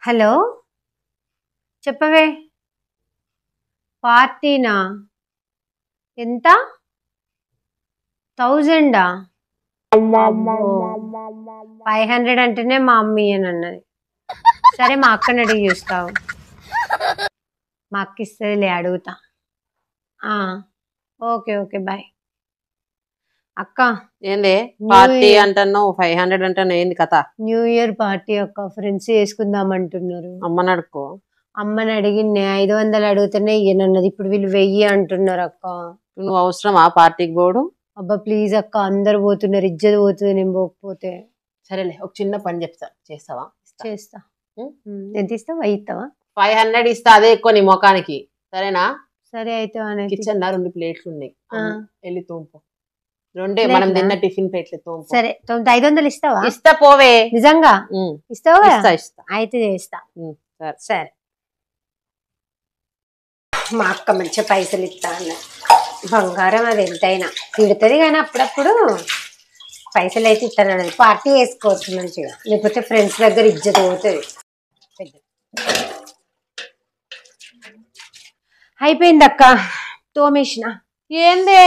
Hello చెప్పవే పార్టీనా ఎంత 1000 500 అంటేనే మా అమ్మ అని అన్నది. సరే మా అక్కని అడిగి చూస్తావు. మా అక్క ఇస్తుందిలే అడుగుతా. Okay okay bye. అక్క ఏంది పార్టీ అంటున్నావు 500 అంటున్నావు ఏంది కథ? న్యూ ఇయర్ పార్టీ అక్క ఫ్రెండ్స్ చేసుకుందాం అంటున్నారు. అమ్మని అడుకో. అమ్మని అడిగినే 500 అడుగుతూనే ఇయ్యనన్నది. ఇప్పుడు వీళ్ళు 1000 అంటున్నారు అక్క. నువ్వు అవసరమా పార్టీకి పోడు? అబ్బా ప్లీజ్ అక్క, అందరు పోతున్నారు, ఇజ్జత్ పోతుంది నేను పోకపోతే. సరేలే ఒక చిన్న పని చెప్తా, చేస్తావా? చేస్తా. ఎంత ఇస్తావు? 5 ఇస్తావా? 500 ఇస్తా, అదే ఎక్కువ నీ ముఖానికి. సరేనా? సరే అయితే కిచెన్ 2 ప్లేట్లు ఉన్నాయి, వెళ్ళి తోంపు. 2 మనం తిన్న టిఫిన్ ప్లేట్లు తోంపు. సరే 500 ఇస్తావా? ఇస్తా పోవే. నిజంగా ఇస్తావా? ఇస్తా. అయితే చేస్తా. సరే మా అక్క మంచిగా పైసలు ఇస్తా అన్న. బంగారం అది ఎంతైనా తిడుతుంది కానీ అప్పుడప్పుడు పైసలు అయితే ఇస్తాను. పార్టీ వేసుకోవచ్చు మంచిగా, లేకపోతే ఫ్రెండ్స్ దగ్గర ఇజ్జత్ పోతుంది. అయిపోయింది అక్క, తోమేసిన. ఏందే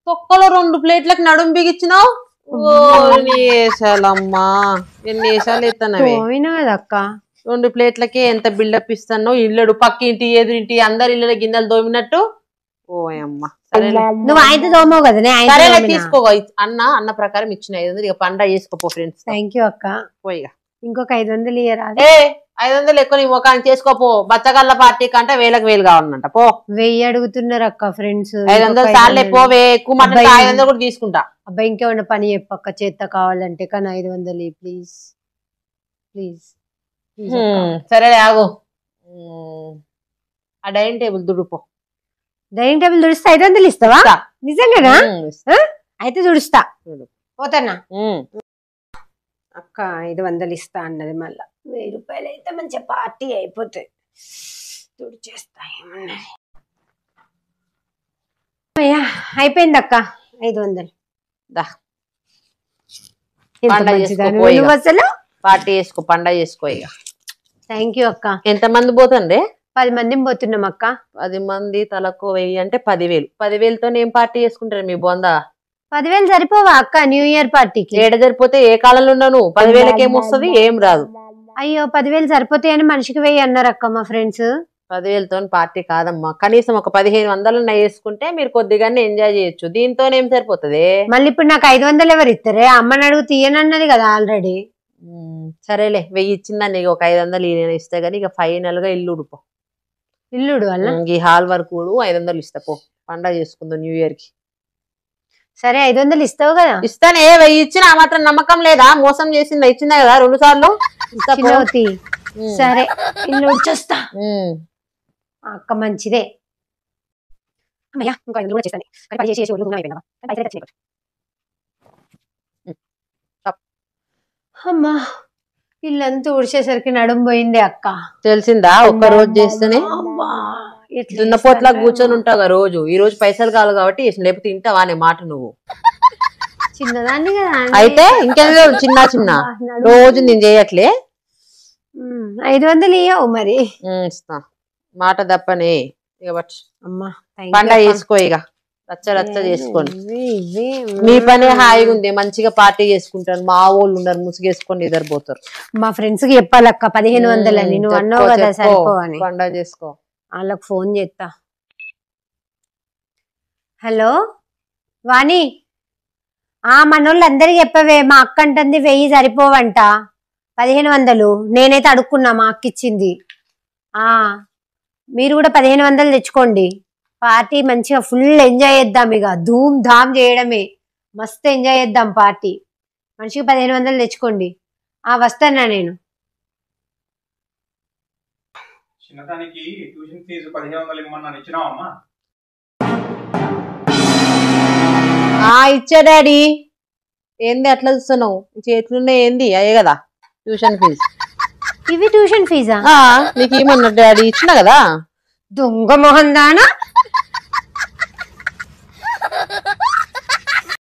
తొక్కలో 2 ప్లేట్లకు నడుము బిగించినావు? వేసాలమ్మా, ఎన్ని వేసాలు ఎత్తానవే? తోమినా కదా అక్క. 2 ప్లేట్లకే ఎంత బిల్డప్ ఇస్తానో. ఇల్లడు పక్కింటి ఎదురింటి అందరి ఇళ్ళ గిన్నెలు తోమినట్టు. ఓయమ్మా సరేలే, నువ్వు ఆయన తోమవు కదా. సరేలే తీసుకో. అన్న ప్రకారం ఇచ్చిన 500 ఇక పండగ చేసుకోపో ఫ్రెండ్స్. థ్యాంక్ యూ అక్క. పోయిగా ఇంకొక 500 ఇయ్యరా? 500 ఎక్కువ నీ ముఖాన్ని చేసుకోపో. బచ్చగల్ల పార్టీ కంటే 1000 కావాలంట. పో. 1000 అడుగుతున్నారు అక్క ఫ్రెండ్స్. 500 సార్లే పోవే. ఎక్కువ మాట 500 కూడా తీసుకుంటా. అబ్బాయి ఇంకేమన్నా పని చెప్పక్క, చేత్త కావాలంటే. కానీ 500 ప్లీజ్ ప్లీజ్. సరే ఆగు. ఆ డైనింగ్ టేబుల్ దుడుపో. డైనింగ్ టేబుల్ దుడిస్తే 500 ఇస్తావా? నిజంగానా? అయితే దుడుస్తా. పోతానా? అక్క 500 ఇస్తా అన్నది. మళ్ళా 1000 రూపాయలు అయితే మంచిగా పార్టీ అయిపోతుంది. తుడిచేస్తా. ఏమన్నది? అయిపోయింది అక్క 500. అసలు పార్టీ చేసుకో, పండగ చేసుకో ఇక. థ్యాంక్ యూ అక్క. ఎంత మంది పోతుంది? 10 మందిని పోతున్నాం అక్క. 10 మంది తలకు 1000 అంటే 10,000. 10,000తో ఏం పార్టీ చేసుకుంటారు మీ బొందా? 10,000 సరిపోవా అక్క న్యూ ఇయర్ పార్టీకి? ఏడ సరిపోతే ఏ కాలంలో ఉన్నాను? 10,000కి ఏమొస్తుంది? ఏం రాదు. అయ్యో 10,000 సరిపోతాయని మనిషికి 1000 అన్నారు అక్క మా ఫ్రెండ్స్. 10,000తో పార్టీ కాదమ్మా. కనీసం ఒక 1500 వేసుకుంటే మీరు కొద్దిగానే ఎంజాయ్ చేయొచ్చు. దీంతో ఏం సరిపోతుంది? మళ్ళీ ఇప్పుడు నాకు 500 ఎవరు ఇస్తారే? అమ్మని అడుగు తీయనన్నది కదా ఆల్రెడీ. సరేలే 1000 ఇచ్చిందని ఒక 500 నేను ఇస్తే గానీ ఇక ఫైనల్ గా ఇల్లు ఉడుపో. ఇల్లుడు వల్ల ఈ హాల్ వరకు 500 ఇస్తా. పో, పండగ చేసుకుందాం న్యూ ఇయర్ కి. సరే 500 ఇస్తావు కదా? ఇస్తానే. 1000 ఇచ్చిన ఆ మాత్రం నమ్మకం లేదా? మోసం చేసిందా? ఇచ్చిందా కదా 2 సార్లు. సరే ఇల్లు వచ్చేస్తా అక్క. మంచిదే. అమ్మా ఇల్లంతా ఉడిచేసరికి నడుము పోయింది అక్క. తెలిసిందా? ఒక్క రోజు చేస్తేనే దున్నపోట్లా కూర్చొని ఉంటావు రోజు. ఈ రోజు పైసలు కావాలి కాబట్టి లేకపోతే తింటావా అనే మాట నువ్వు. చిన్నదాన్ని కదా అయితే ఇంకేదో చిన్న చిన్న రోజు నేను చేయట్లే. 500 ఇయ్యవు మరి. ఇస్తా మాట తప్పనే. అమ్మా పండగ చేసుకో ఇక. రచ్చ రచ్చ చేసుకోండి. మీ పనే హాయిగా ఉంది. మంచిగా పార్టీ చేసుకుంటారు. మా వాళ్ళు ఉన్నారు ముసుగేసుకొని నిద్రపోతారు. మా ఫ్రెండ్స్ కి చెప్పాలక్క 1500 అని. నువ్వు అన్నావు కదా సరిపోవని. పండగ చేసుకో. వాళ్ళకి ఫోన్ చేస్తా. హలో వాణి, మనోళ్ళు అందరికి చెప్పవే. మా అక్క అంటుంది 1000 సరిపోవంట, 1500. నేనైతే అడుక్కున్నా, మా అక్క ఇచ్చింది. మీరు కూడా 1500 తెచ్చుకోండి. పార్టీ మంచిగా ఫుల్ ఎంజాయ్ చేద్దాం. ఇక ధూమ్ ధామ్ చేయడమే. మస్తు ఎంజాయ్ చేద్దాం పార్టీ. మనిషికి 1500 తెచ్చుకోండి. వస్తానా నేను. చిన్నదానికి ట్యూషన్ ఫీజు 1500 ఇమ్మన్నాను, ఇచ్చినావమ్మా? ఇచ్చా డాడీ. ఏంది అట్లా చూస్తున్నావు? చేతులున్నా ఏంది? అయ్యే కదా ట్యూషన్ ఫీజు. ఇవి ట్యూషన్ ఫీజా? నీకు ఏమన్నా డాడీ ఇచ్చినా కదా. దొంగ మొహం దానా.